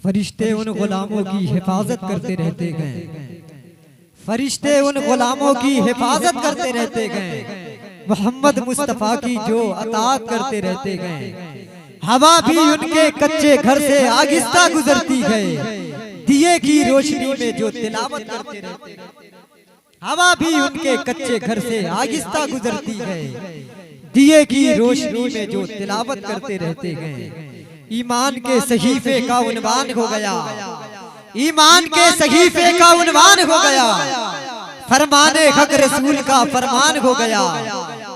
फरिश्ते उन गुलामों की हिफाजत करते रहते गए, फरिश्ते उन गुलामों की हिफाजत करते रहते गए, मोहम्मद मुस्तफा की जो अताअत करते रहते गए। हवा भी उनके कच्चे घर से आगिस्ता गुजरती गए, दिए की रोशनी में जो तिलावत करते रहते गए। हवा भी उनके कच्चे घर से आगिस्ता गुजरती गए, दिए की रोशनी में जो तिलावत करते रहते गए। ईमान के सहीफे का उन्वान हो गया, ईमान के सहीफे का उन्वान हो गया, फरमाने हक रसूल का फरमान हो गया।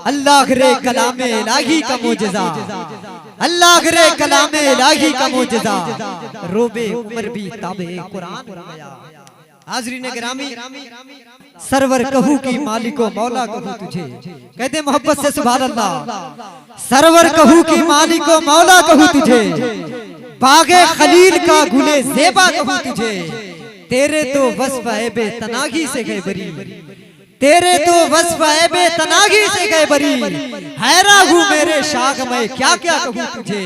अल्लाह रे कलामे इलाही का मोजज़ा, अल्लाह रे कलामे इलाही का मोजज़ा, रोबे उमर भी ताबे कुरान हो गया। हाज़रीन गिरामी, सरवर कहूँ की मालिको मौला कहूँ तुझे, कहते मोहब्बत से सुभान अल्लाह। सरवर कहूँ की मालिको मौला कहूँ तुझे, बागे खलील का गुले ज़ेबा कहूँ तुझे। तेरे तो वस्फ़ ऐबे तनागी से गए बरी, तेरे तो वस्फ़ ऐबे तनागी से गए बरी। हैरान हूँ मेरे शाख में क्या क्या कहूँ तुझे,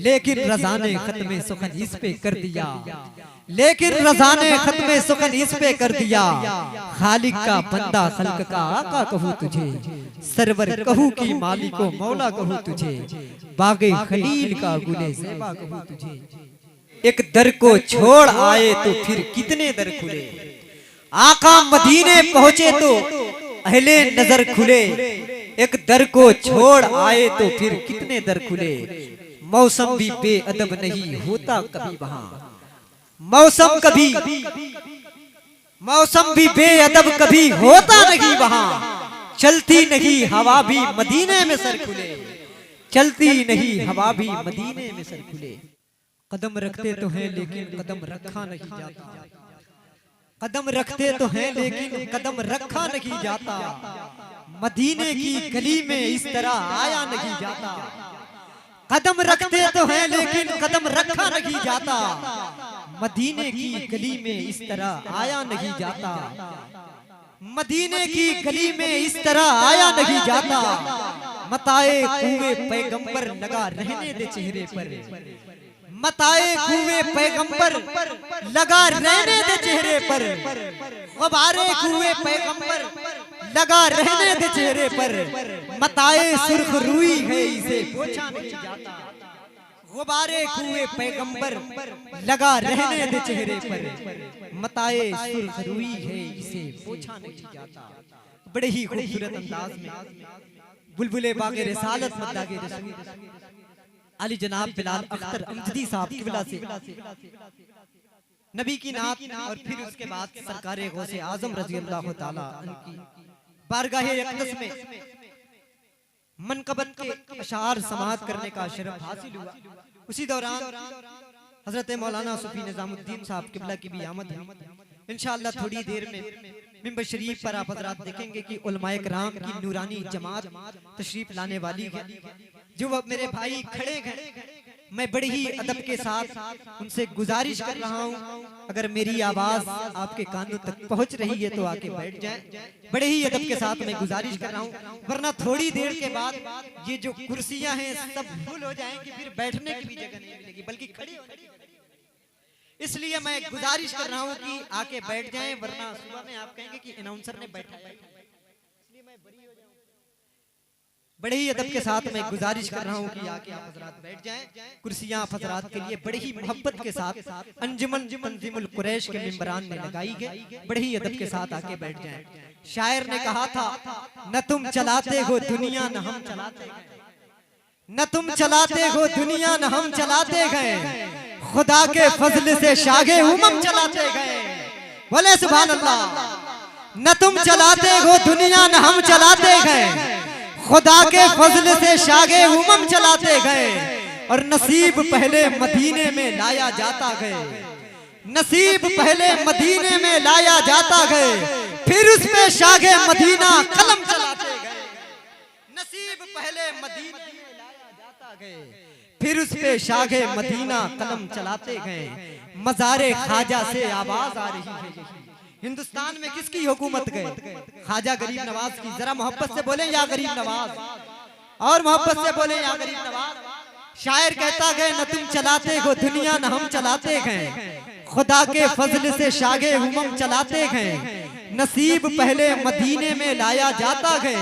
लेकिन रज़ा ने खत्मे सुखन इस पे कर दिया, लेकिन रज़ा ने खत्मे सुखन इस पे कर दिया। खालिक का बंदा खल्क का आका कहूँ तुझे, सरवर कहूँ की मालिको मौला कहूँ तुझे, बागे खलील का गुले ज़ेबा कहूँ तुझे। एक दर को छोड़ आए तो फिर कितने दर खुले, आका मदीने पहुंचे तो अहले नजर खुले। एक दर को छोड़ आए तो फिर कितने दर खुले। मौसम भी बेअदब नहीं होता कभी वहां, मौसम कभी मौसम भी बेअदब कभी होता नहीं वहां। चलती नहीं हवा भी मदीने में सर खुले, चलती नहीं हवा भी मदीने में सर खुले। कदम रखते तो हैं लेकिन कदम रखा नहीं जाता, कदम रखते तो हैं लेकिन कदम रखा नहीं जाता। मदीने की गली में इस तरह आया नहीं जाता। कदम रखते तो हैं लेकिन कदम रखा नहीं जाता। मदीने की गली में इस तरह आया नहीं जाता, मदीने की गली में इस तरह आया नहीं जाता। मताए कुए पैगंबर लगा रहने दे चेहरे पर, मताए कुए पैगंबर लगा रहने दे चेहरे पर। गुबारे कुए पैगंबर लगा रहने दे चेहरे पर। मताए सुर्ख रुई है इसे पोछा नहीं जाता। गुबारे कुए पैगंबर लगा रहने दे चेहरे पर। मताए सुर्ख रुई है इसे पोछा नहीं जाता। बड़े ही खूबसूरत अंदाज में बुलबुले बागे रिसालत मद्दागे रसूल अली जनाब बिलाल अख्तर अमजदी साहब किबला से नबी की नात और फिर उसके बाद सरकार गौसे आजम रज़ी अल्लाह ताला अन्हु की बारगाहे अक़दस में मनक़बत के अशार समाअत करने का शरफ हासिल हुआ। उसी दौरान हजरत मौलाना सूफी निज़ामुद्दीन साहब किबला की भी आमद हुई। इंशाअल्लाह थोड़ी देर में मिंबर शरीफ पर आप हज़रात देखेंगे कि उलमाए किराम की नूरानी जमात तशरीफ लाने वाली है। जो अब मेरे भाई खड़े हैं, मैं बड़े ही अदब के साथ उनसे गुजारिश कर रहा हूं, अगर मेरी आवाज आपके कानों तक पहुंच रही है तो आके बैठ जाएं। बड़े ही अदब के साथ मैं गुजारिश कर रहा हूं, वरना थोड़ी देर के बाद ये जो कुर्सियां हैं सब फुल हो जाएंगी, फिर बैठने की भी जगह नहीं मिलेगी बल्कि खड़ी होने। इसलिए मैं गुजारिश कर रहा हूं कि आके बैठ जाएं, वरना सुबह में आप कहेंगे कि अनाउंसर ने बैठाया, इसलिए मैं बरी हो जाऊं। बड़े ही अदब के साथ मैं गुजारिश कर रहा हूँ कि आके आप हज़रात बैठ जाएं। कुर्सियां आप हज़रात के लिए बड़े ही मोहब्बत के साथ अंजुमन तंजीमुल कुरैश के मेंबरान ने लगाई है। बड़े ही अदब के साथ आके बैठ जाएं। शायर ने कहा था, न तुम चलाते हो दुनिया न हम चलाते गए, न तुम चलाते हो दुनिया न हम चलाते गए, खुदा के फजल से शागे उमम चलाते गए। बोले सुभान अल्लाह। न तुम चलाते हो दुनिया न हम चलाते गए, खुदा के फजल से शागे उमम चलाते गए। और नसीब पहले मदीने में लाया जाता गए, नसीब पहले मदीने में लाया जाता गए, फिर उस पे शागे मदीना कलम चलाते गए। नसीब पहले मदीने में लाया जाता गए, फिर उस पे शागे मदीना कलम चलाते गए। मज़ारे ख्वाजा से आवाज आ रही है, हिंदुस्तान में किसकी हुकूमत गए? ख्वाजा गरीब नवाज की। जरा मोहब्बत से बोले या गरीब नवाज, और मोहब्बत से बोले या गरीब नवाज। शायर कहता गए न तुम चलाते हो दुनिया न हम चलाते गए, खुदा के फजल से शागे उमम चलाते गए। नसीब पहले मदीने में लाया जाता गए,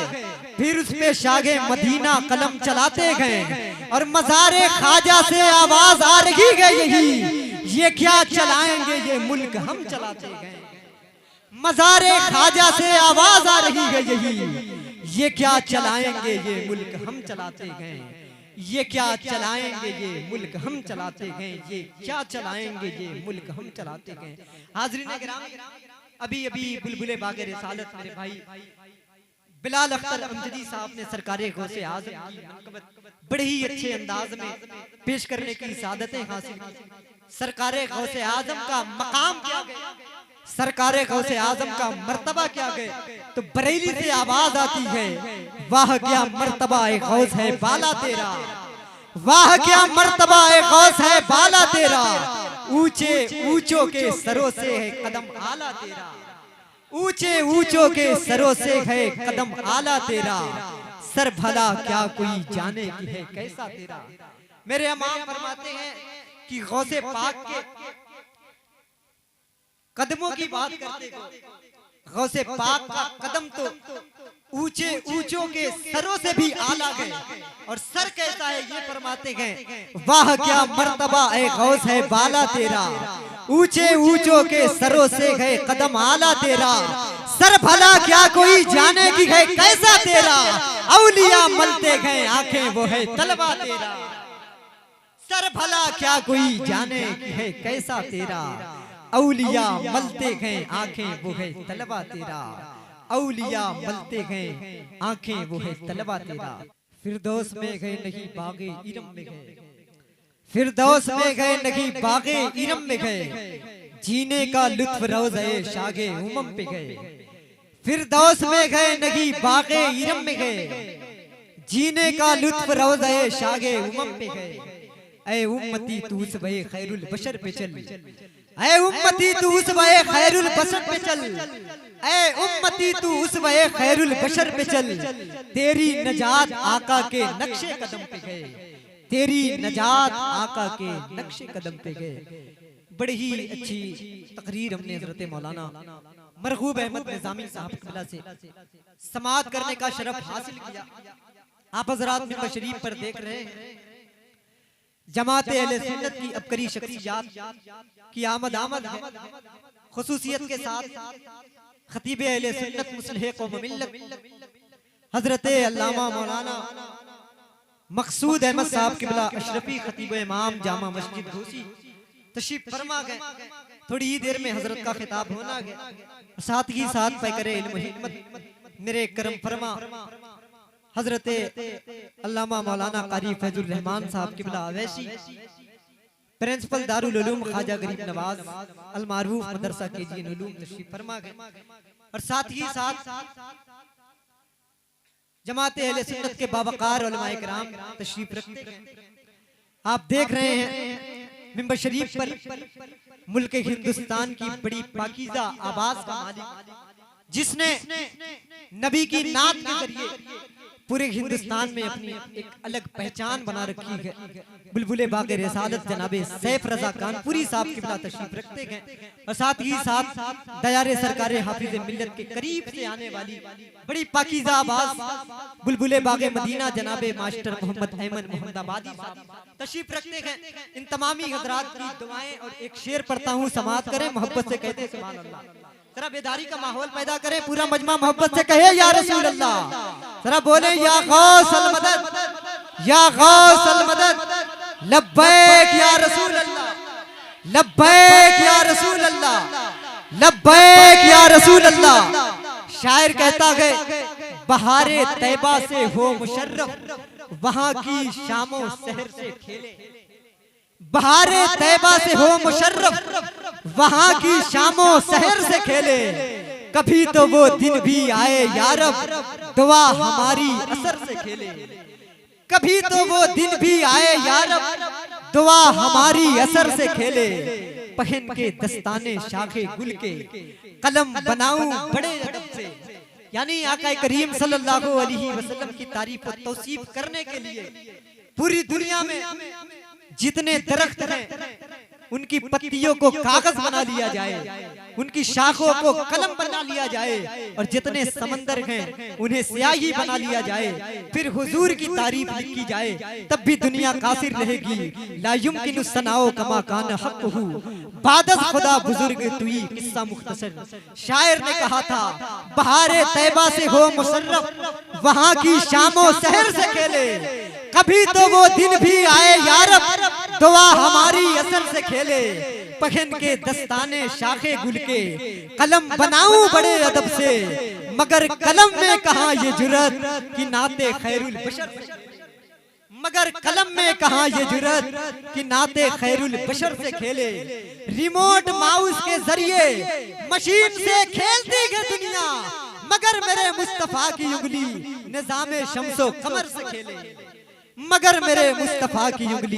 फिर उस पे शागे मदीना कलम चलाते गए। और मज़ारे ख्वाजा से आवाज आ रही है यही, ये क्या चलाएंगे ये मुल्क हम चलाते गए। मज़ारे ख्वाजा से आवाज आ रही है यही, ये क्या चलाएंगे ये मुल्क हम चलाते गए। ये क्या चलाएंगे ये मुल्क हम चलाते गए, ये क्या चलाएंगे ये मुल्क हम चलाते गए। हाज़रीन किराम, अभी अभी बुलबुले बागे रिसालत मेरे भाई बिलाल अख्तर अमजदी साहब ने सरकारे गौसे आज़म की मनक़बत बड़े ही अच्छे अंदाज में पेश करने की सादतें हासिल की। सरकारे गौसे आज़म का मकाम क्या गया, सरकारे गौसे आज़म का मर्तबा क्या गया, तो बरेली से आवाज आती है, वाह क्या मर्तबा ए गौस है बाला तेरा, वाह क्या मर्तबा ए गौस है बाला तेरा। ऊंचे ऊंचों के सरों से है कदम आला तेरा, ऊंचे ऊंचों के सरों से है कदम आला तेरा। सर भला क्या कोई जाने की है कैसा तेरा। मेरे इमाम फरमाते हैं कि गौसे पाक के कदमों की बात करते हो, गौसे पाक का कदम तो ऊंचे ऊंचों के सरों से भी आला गए। और सर कैसा है ये फरमाते हैं, वाह क्या मर्तबा ए गौस है बाला तेरा, ऊंचे ऊंचों के सरों से गए कदम आला तेरा। सर भला क्या कोई जाने की है कैसा तेरा, औलिया मलते गए आंखें वो है तलवा तेरा। सर भला क्या कोई जाने की है कैसा तेरा, औलिया मलते गए आंखें वो है तलवा तेरा, औलिया मलते गए आंखें वो है तलवा तेरा। फिरदौस में गए नहीं बागे इरम में गए, फिरदौस में गए नहीं बागे इरम में गए, जीने का लुत्फ रोज़े शागे उमम पे गए। फिरदौस में गए नहीं बागे इरम में गए, जीने का लुत्फ रोज़े शागे उमम पे गए। ऐ उम्मती तू उस बे खैरुल बशर पे चल, ऐ उम्मती तू उस बे खैरुल बशर पे चल, ऐ उम्मती तू उस बे खैरुल बशर पे चल। तेरी नजात आका के नक्शे कदम पे गए, तेरी नजात आका के नक्शे कदम पे गए। बड़ी ही अच्छी तकरीर हमने हज़रत मौलाना मरगूब अहमद निज़ामी साहब क़िबला से समाअत करने का शरफ हासिल किया। आप हज़रात मिंबर शरीफ पर देख रहे हैं जमाते अहले सुन्नत की अबकरी शख्सियत की आमद है। खुसूसियत के साथ खतीब अहले सुन्नत मुस्लिह कौम मिल्लत हजरत अल्लामा मौलाना मकसूद अहमद साहब क़िबला अशरफी खतीब इमाम जामा मस्जिद घोसी तशरीफ फरमा गए। थोड़ी ही देर में हजरत का खिताब होना गया, साथ ही साथ पैकरे इल्म हिकमत मेरे करम फरमा हजरत अल्लामा मौलाना कारी फैजुर रहमान साहब क़िबला अवैसी, प्रिंसिपल दारुल उलूम ख्वाजा गरीब नवाज अल मारूफ मदरसा केजीएन उलूम तशरीफ फरमा गए। और साथ ही साथ जमाते अहले सुन्नत के बावकार उलमाए किराम तशरीफ रखते हैं। आप देख रहे हैं मिंबर शरीफ पर मुल्क हिंदुस्तान की बड़ी पाकीज़ा आवाज का मालिक, जिसने नबी की नात के जरिए पूरे हिंदुस्तान में अपनी एक अलग पहचान बना रखी है। बुलबुले बागे रिसालत जनाबे सैफ रजा कानपुरी साहब क़िबला तशरीफ रखते हैं। और साथ ही साथ दयारे सरकारे हाफिज़े मिल्लत के करीब से आने वाली बड़ी पाकीज़ा आवाज बुलबुले बागे मदीना जनाबे मास्टर मोहम्मद अहमद मोहम्मदाबादी साहब तशरीफ रखते हैं। इन तमामी हज़रात की दुआएं और एक शेर पढ़ता हूँ, समाअत करें, मोहब्बत से कहते सुभान अल्लाह। जरा बेदारी का माहौल पैदा करें, पूरा मजमा मोहब्बत से कहे या रसूल अल्लाह। जरा बोले या गौस अल मदद, या गौस अल मदद, लब्बैक या रसूल अल्लाह, लब्बैक या रसूल अल्लाह, लब्बैक या रसूल अल्लाह। शायर कहता है बहारे तैबा से हो मुशर्रफ, वहां की शामों शहर से खेले। बहारे तैबा से हो मुशर्रफ, वहां की शामों शहर से खेले। कभी तो वो दिन भी आए यारब, दुआ हमारी असर से खेले। कभी तो वो दिन भी आए यारब, दुआ हमारी असर से खेले। पहन के दस्ताने शाखे गुल के, कलम बनाऊं बड़े अदब से। यानी आका करीम सल्लल्लाहु अलैहि वसल्लम की तारीफ और तौसीफ करने के लिए पूरी दुनिया में जितने दरख्त हैं उनकी पत्तियों को कागज बना लिया जाए, उनकी शाखों को कलम बना लिया जाए, और जितने समंदर हैं उन्हें स्याही बना लिया जाए, फिर हुजूर की तारीफ लिखी जाए, तब भी दुनिया कासिर रहेगी। ला युमकिनु सनाओ कमा कान हक़्क़ुहु बादस खुदा बुजुर्ग तुई। किस्सा मुख्तसर। शायर ने कहा था, बहारे तैबा से हो मुशर्रफ, वहाँ की शामों सहर से खेले, कभी तो वो दिन भी आए यारब, दुआ हमारी असर से खेले। पहन के दस्ताने शाखे गुल के, कलम बनाऊं बड़े अदब से, मगर कलम में कहाँ ये जुर्रत कि नाते खैरुल बशर, मगर कलम में कहाँ ये जुर्रत कि नाते खैरुल बशर से खेले। रिमोट माउस के जरिए मशीन से खेलती है दुनिया, मगर मेरे मुस्तफा की उंगली निजामे शम्सो कमर से खेले, मगर मेरे मुस्तफा की उंगली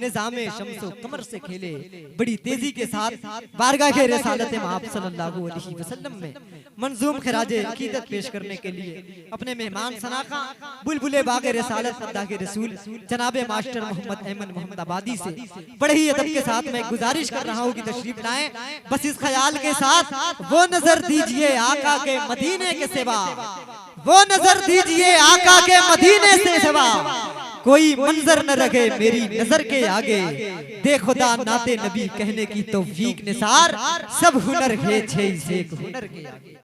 निजामे शम्सो कमर से खेले। बड़ी तेजी के साथ बारगाह के रिसालत माब सल्लल्लाहु अलैहि वसल्लम में मंजूम खराजे अकीदत पेश करने के लिए अपने मेहमान सनाखा बुलबुले बागे रिसालत अल्लाह के रसूल जनाबे मास्टर मोहम्मद अहमद मोहम्मद आबादी से बड़े ही अदब के साथ मैं गुजारिश कर रहा हूँ कि तशरीफ लाएं। बस इस ख्याल के साथ वो नजर दीजिए आका के मदीने के सिवा, वो नजर दीजिए आका के मदीने से सिवा, कोई मंजर न रखे मेरी नजर के आगे, दे खुदा नाते नबी कहने की तौफीक निसार, सब हुनर है छह से एक हुनर के आगे।